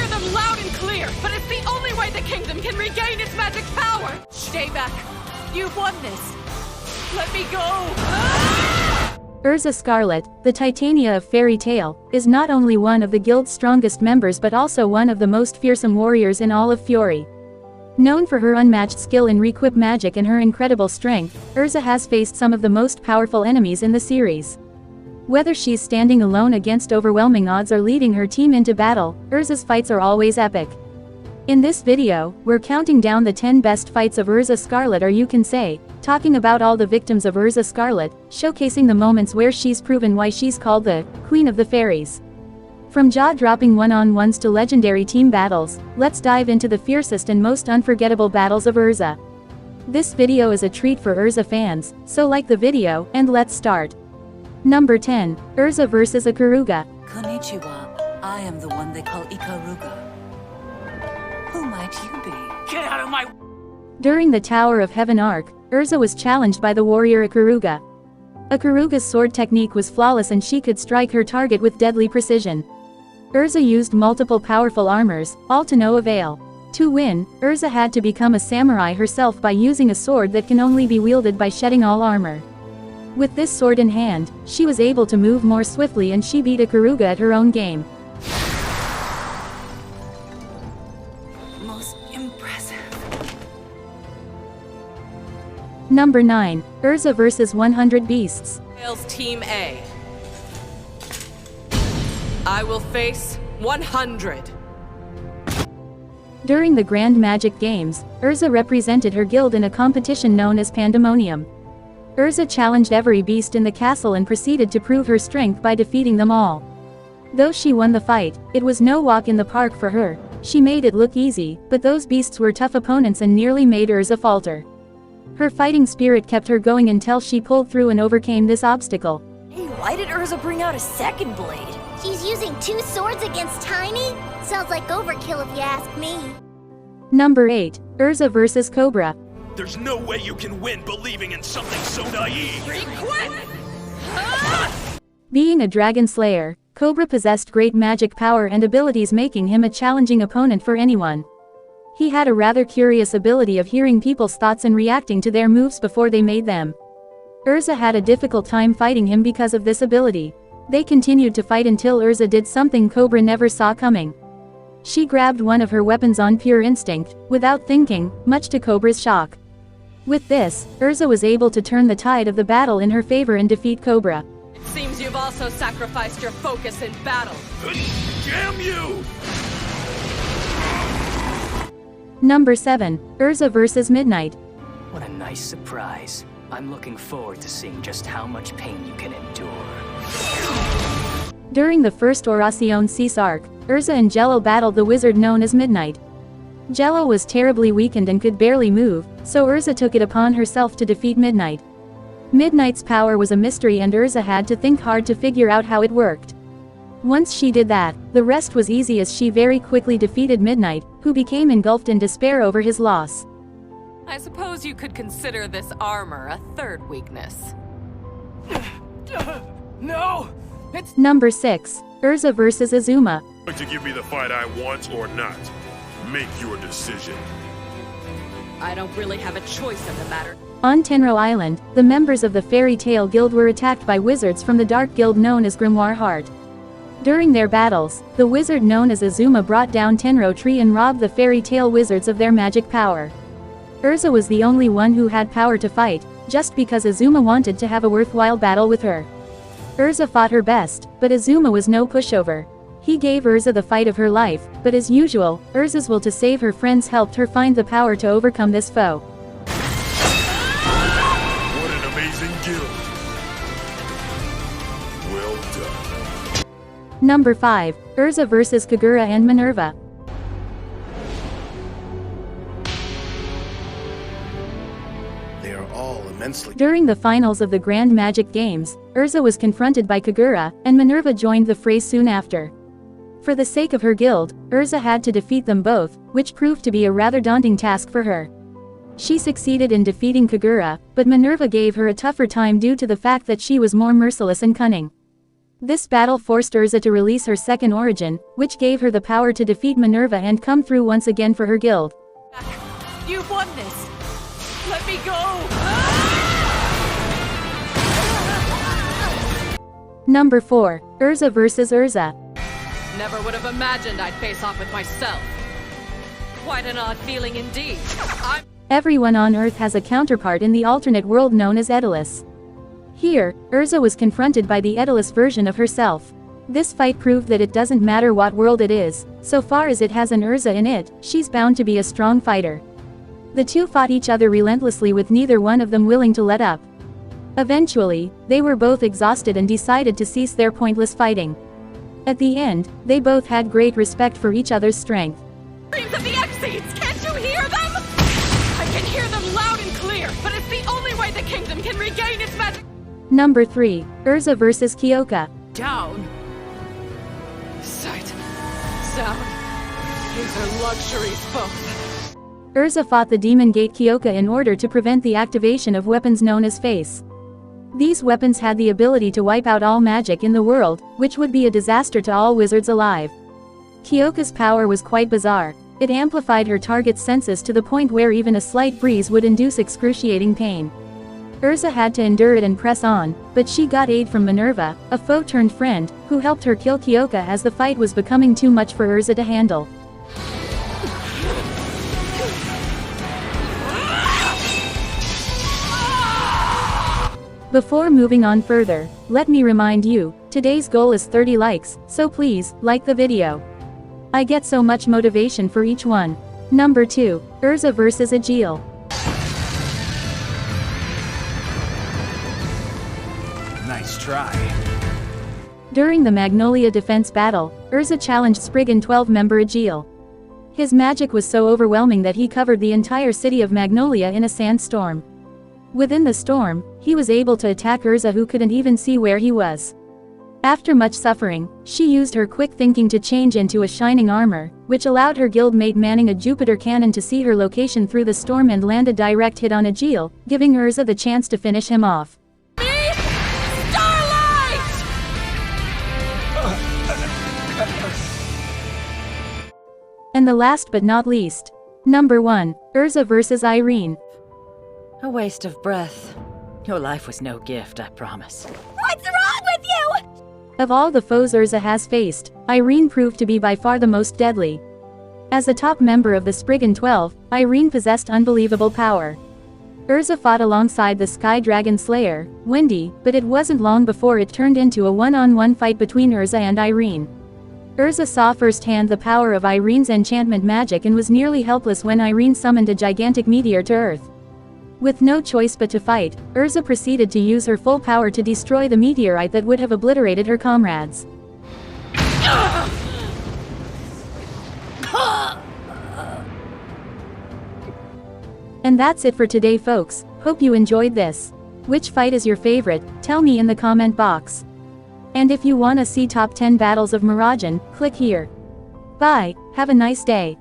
hear them loud and clear, but it's the only way the kingdom can regain its magic power! Stay back. You've won this. Let me go! Ah! Urza Scarlet, the Titania of Fairy Tail, is not only one of the guild's strongest members but also one of the most fearsome warriors in all of Fiori. Known for her unmatched skill in Requip magic and her incredible strength, Urza has faced some of the most powerful enemies in the series. Whether she's standing alone against overwhelming odds or leading her team into battle, Urza's fights are always epic. In this video, we're counting down the 10 best fights of Urza Scarlet, or you can say, talking about all the victims of Urza Scarlet, showcasing the moments where she's proven why she's called the Queen of the Fairies. From jaw-dropping one-on-ones to legendary team battles, let's dive into the fiercest and most unforgettable battles of Urza. This video is a treat for Urza fans, so like the video, and let's start. Number 10. Urza vs Ikaruga. Konnichiwa, I am the one they call Ikaruga. Who might you be? Get out of my... During the Tower of Heaven arc, Urza was challenged by the warrior Ikaruga. Ikaruga's sword technique was flawless and she could strike her target with deadly precision. Urza used multiple powerful armors, all to no avail. To win, Urza had to become a samurai herself by using a sword that can only be wielded by shedding all armor. With this sword in hand, she was able to move more swiftly and she beat Ikaruga at her own game. Most impressive. Number 9. Urza vs 100 Beasts. Tails Team A. I will face 100. During the Grand Magic Games, Urza represented her guild in a competition known as Pandemonium. Urza challenged every beast in the castle and proceeded to prove her strength by defeating them all. Though she won the fight, it was no walk in the park for her. She made it look easy, but those beasts were tough opponents and nearly made Urza falter. Her fighting spirit kept her going until she pulled through and overcame this obstacle. Hey, why did Urza bring out a second blade? She's using 2 swords against Tiny? Sounds like overkill if you ask me. Number 8. Urza vs Cobra. There's no way you can win believing in something so naive! Requip! Being a dragon slayer, Cobra possessed great magic power and abilities, making him a challenging opponent for anyone. He had a rather curious ability of hearing people's thoughts and reacting to their moves before they made them. Urza had a difficult time fighting him because of this ability. They continued to fight until Urza did something Cobra never saw coming. She grabbed one of her weapons on pure instinct, without thinking, much to Cobra's shock. With this, Urza was able to turn the tide of the battle in her favor and defeat Cobra. It seems you've also sacrificed your focus in battle. Damn you! Number 7. Urza vs Midnight. What a nice surprise. I'm looking forward to seeing just how much pain you can endure. During the first Oracion Cease arc, Urza and Jello battled the wizard known as Midnight. Jello was terribly weakened and could barely move, so Urza took it upon herself to defeat Midnight. Midnight's power was a mystery and Urza had to think hard to figure out how it worked. Once she did that, the rest was easy as she very quickly defeated Midnight, who became engulfed in despair over his loss. I suppose you could consider this armor a third weakness. No! It's Number 6. Urza vs Azuma. Going to give me the fight I want or not? Make your decision. I don't really have a choice in the matter. On Tenro Island, the members of the Fairy Tail Guild were attacked by wizards from the Dark Guild known as Grimoire Heart. During their battles, the wizard known as Azuma brought down Tenro Tree and robbed the Fairy Tail wizards of their magic power. Urza was the only one who had power to fight, just because Azuma wanted to have a worthwhile battle with her. Urza fought her best, but Azuma was no pushover. He gave Urza the fight of her life, but as usual, Urza's will to save her friends helped her find the power to overcome this foe. What an amazing guild! Well done. Number 5. Urza vs Kagura and Minerva. They are all immensely... During the finals of the Grand Magic Games, Urza was confronted by Kagura, and Minerva joined the fray soon after. For the sake of her guild, Urza had to defeat them both, which proved to be a rather daunting task for her. She succeeded in defeating Kagura, but Minerva gave her a tougher time due to the fact that she was more merciless and cunning. This battle forced Urza to release her second origin, which gave her the power to defeat Minerva and come through once again for her guild. You've won this. Let me go. Number 4. Urza vs. Urza. Never would have imagined I'd face off with myself. Quite an odd feeling indeed. Everyone on Earth has a counterpart in the alternate world known as Daedalus. Here, Urza was confronted by the Daedalus version of herself. This fight proved that it doesn't matter what world it is, so far as it has an Urza in it, she's bound to be a strong fighter. The two fought each other relentlessly with neither one of them willing to let up. Eventually, they were both exhausted and decided to cease their pointless fighting. At the end, they both had great respect for each other's strength. Screams of the Exceeds! Can't you hear them? I can hear them loud and clear, but it's the only way the kingdom can regain its magic. Number 3. Urza vs. Kyoka. Down. Sight. Sound. These are luxuries, both. Urza fought the demon gate Kyoka in order to prevent the activation of weapons known as Face. These weapons had the ability to wipe out all magic in the world, which would be a disaster to all wizards alive. Kyoka's power was quite bizarre. It amplified her target's senses to the point where even a slight breeze would induce excruciating pain. Urza had to endure it and press on, but she got aid from Minerva, a foe-turned-friend, who helped her kill Kyoka as the fight was becoming too much for Urza to handle. Before moving on further, let me remind you, today's goal is 30 likes, so please, like the video. I get so much motivation for each one. Number 2. Urza vs. Aegil. Nice try. During the Magnolia defense battle, Urza challenged Spriggan 12 member Aegil. His magic was so overwhelming that he covered the entire city of Magnolia in a sandstorm. Within the storm, he was able to attack Urza, who couldn't even see where he was. After much suffering, she used her quick thinking to change into a shining armor, which allowed her guildmate manning a Jupiter cannon to see her location through the storm and land a direct hit on Aegil, giving Urza the chance to finish him off. And the last but not least. Number 1. Urza vs. Irene. A waste of breath. Your life was no gift, I promise. What's wrong with you? Of all the foes Urza has faced, Irene proved to be by far the most deadly. As a top member of the Spriggan 12, Irene possessed unbelievable power. Urza fought alongside the Sky Dragon Slayer, Wendy, but it wasn't long before it turned into a one-on-one fight between Urza and Irene. Urza saw firsthand the power of Irene's enchantment magic and was nearly helpless when Irene summoned a gigantic meteor to Earth. With no choice but to fight, Urza proceeded to use her full power to destroy the meteorite that would have obliterated her comrades. And that's it for today, folks. Hope you enjoyed this. Which fight is your favorite? Tell me in the comment box. And if you wanna see top 10 battles of Mirajan, click here. Bye, have a nice day.